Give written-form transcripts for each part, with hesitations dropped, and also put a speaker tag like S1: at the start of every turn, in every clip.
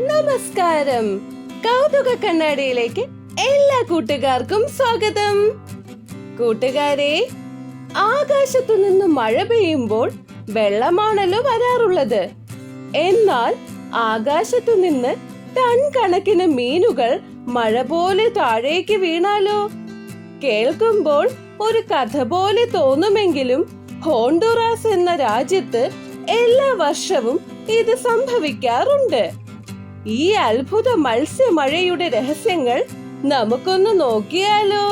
S1: നമസ്കാരം. കൗതുക കണ്ണാടിയിലേക്ക് എല്ലാ കൂട്ടുകാർക്കും സ്വാഗതം. കൂട്ടുകാരെ, ആകാശത്തു നിന്ന് മഴ പെയ്യുമ്പോൾ വെള്ളമാണല്ലോ വരാറുള്ളത്. എന്നാൽ ആകാശത്തു നിന്ന് ടൺ കണക്കിന് മീനുകൾ മഴ പോലെ താഴേക്ക് വീണാലോ? കേൾക്കുമ്പോൾ ഒരു കഥ പോലെ തോന്നുമെങ്കിലും ഹോണ്ടുറാസ് എന്ന രാജ്യത്ത് എല്ലാ വർഷവും ഇത് സംഭവിക്കാറുണ്ട്. ഈ അത്ഭുത മത്സ്യമഴയുടെ രഹസ്യങ്ങൾ നമുക്കൊന്ന് നോക്കിയാലോ?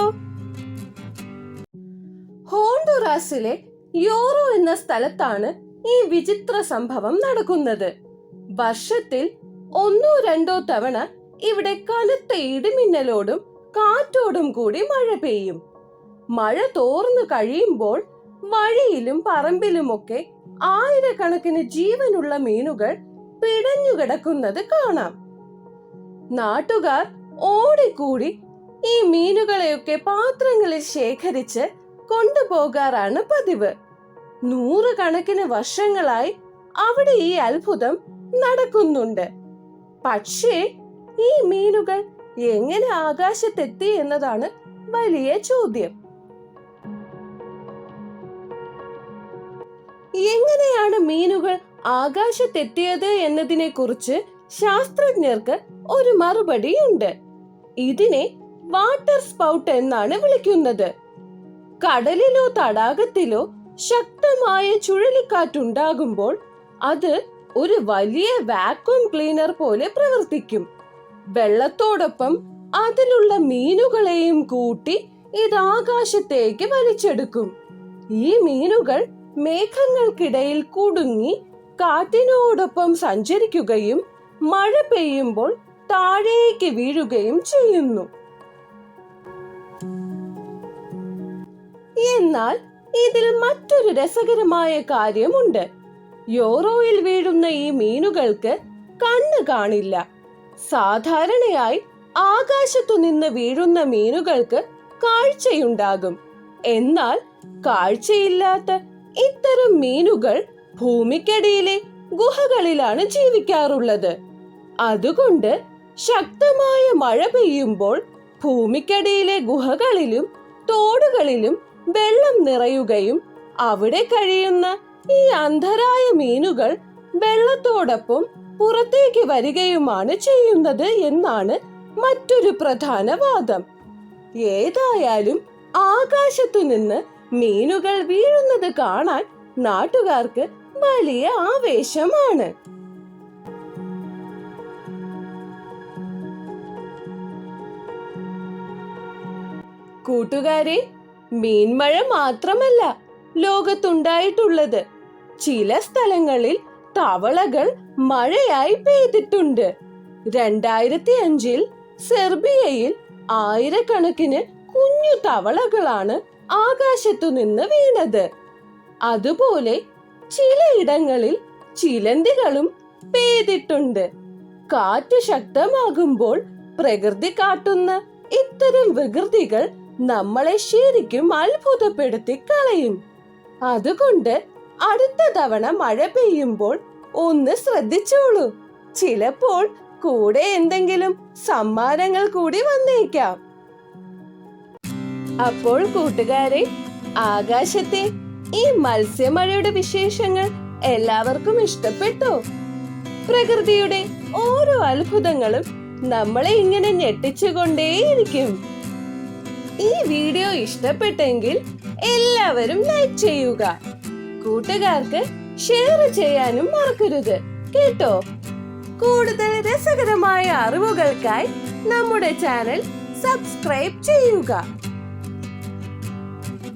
S1: ഹോണ്ടുറാസിലെ യോറോ എന്ന സ്ഥലത്താണ് ഈ വിചിത്ര സംഭവം നടക്കുന്നത്. വർഷത്തിൽ 1-2 തവണ ഇവിടെ കനത്ത ഇടിമിന്നലോടും കാറ്റോടും കൂടി മഴ പെയ്യും. മഴ തോർന്നു കഴിയുമ്പോൾ വഴിയിലും പറമ്പിലുമൊക്കെ ആയിരക്കണക്കിന് ജീവനുള്ള മീനുകൾ പിടഞ്ഞുകിടക്കുന്നത് കാണാം. നാട്ടുകാർ ഓടിക്കൂടി ഈ മീനുകളെയൊക്കെ പാത്രങ്ങളിൽ ശേഖരിച്ച് കൊണ്ടുപോകാറാണ് പതിവ്. 100 കണക്കിന് വർഷങ്ങളായി അവിടെ ഈ അത്ഭുതം നടക്കുന്നുണ്ട്. പക്ഷേ ഈ മീനുകൾ എങ്ങനെ ആകാശത്തെത്തി എന്നതാണ് വലിയ ചോദ്യം. എങ്ങനെയാണ് മീനുകൾ ആകാശത്തെത്തിയത് എന്നതിനെ കുറിച്ച് ശാസ്ത്രജ്ഞർക്ക് ഒരു മറുപടിയുണ്ട്. ഇതിനെ വാട്ടർ സ്പൗട്ട് എന്നാണ് വിളിക്കുന്നത്. കടലിലോ തടാകത്തിലോ ശക്തമായ ചുഴലിക്കാറ്റുണ്ടാകുമ്പോൾ അത് ഒരു വലിയ വാക്വം ക്ലീനർ പോലെ പ്രവർത്തിക്കും. വെള്ളത്തോടൊപ്പം അതിലുള്ള മീനുകളെയും കൂട്ടി ഇത് ആകാശത്തേക്ക് വലിച്ചെടുക്കും. ഈ മീനുകൾ മേഘങ്ങൾക്കിടയിൽ കുടുങ്ങി കാറ്റിനോടൊപ്പം സഞ്ചരിക്കുകയും മഴ പെയ്യുമ്പോൾ താഴേക്ക് വീഴുകയും ചെയ്യുന്നു. എന്നാൽ ഇതിൽ മറ്റൊരു രസകരമായ കാര്യമുണ്ട്. യോറോയിൽ വീഴുന്ന ഈ മീനുകൾക്ക് കണ്ണ് കാണില്ല. സാധാരണയായി ആകാശത്തു നിന്ന് വീഴുന്ന മീനുകൾക്ക് കാഴ്ചയുണ്ടാകും. എന്നാൽ കാഴ്ചയില്ലാത്ത ഇത്തരം മീനുകൾ ഭൂമിക്കടിയിലെ ഗുഹകളിലാണ് ജീവിക്കാറുള്ളത്. അതുകൊണ്ട് ശക്തമായ മഴ പെയ്യുമ്പോൾ ഭൂമിക്കടിയിലെ ഗുഹകളിലും തോടുകളിലും വെള്ളം നിറയുകയും അവിടെ കഴിയുന്ന ഈ അന്ധരായ മീനുകൾ വെള്ളത്തോടൊപ്പം പുറത്തേക്ക് വരികയുമാണ് ചെയ്യുന്നത് എന്നാണ് മറ്റൊരു പ്രധാന വാദം. ഏതായാലും ആകാശത്തു നിന്ന് മീനുകൾ വീഴുന്നത് കാണാൻ നാട്ടുകാർക്ക് വലിയ ആവേശമാണ്. കൂട്ടുകാരെ, മീൻമഴ മാത്രമല്ല ലോകത്തുണ്ടായിട്ടുള്ളത്. ചില സ്ഥലങ്ങളിൽ തവളകൾ മഴയായി പെയ്തിട്ടുണ്ട്. 2005 സെർബിയയിൽ ആയിരക്കണക്കിന് കുഞ്ഞു തവളകളാണ് ആകാശത്തു നിന്ന് വീണത്. അതുപോലെ ചിലയിടങ്ങളിൽ ചിലന്തികളും പെയ്തിട്ടുണ്ട്. കാറ്റ് ശക്തമാകുമ്പോൾ പ്രകൃതി കാട്ടുന്ന ഇത്തരം വികൃതികൾ നമ്മളെ ശരിക്കും അത്ഭുതപ്പെടുത്തി കളയും. അതുകൊണ്ട് അടുത്ത തവണ മഴ പെയ്യുമ്പോൾ ഒന്ന് ശ്രദ്ധിച്ചോളൂ. ചിലപ്പോൾ കൂടെ എന്തെങ്കിലും സമ്മാനങ്ങൾ കൂടി വന്നേക്കാം. അപ്പോൾ കൂട്ടുകാരെ, ആകാശത്തെ ഈ മത്സ്യമഴയുടെ വിശേഷങ്ങൾ എല്ലാവർക്കും ഇഷ്ടപ്പെട്ടോ? പ്രകൃതിയുടെ ഓരോ അത്ഭുതങ്ങളും നമ്മളെ ഇങ്ങനെ ഞെട്ടിച്ചുകൊണ്ടേയിരിക്കും. ഈ വീഡിയോ ഇഷ്ടപ്പെട്ടെങ്കിൽ എല്ലാവരും ലൈക്ക് ചെയ്യുക. കൂട്ടുകാർക്ക് ഷെയർ ചെയ്യാനും മറക്കരുത് കേട്ടോ. കൂടുതൽ രസകരമായ അറിവുകൾക്കായി നമ്മുടെ ചാനൽ സബ്സ്ക്രൈബ് ചെയ്യുക.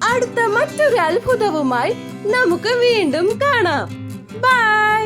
S1: അടുത്ത മറ്റൊരു അത്ഭുതവുമായി നമുക്ക് വീണ്ടും കാണാം. ബൈ.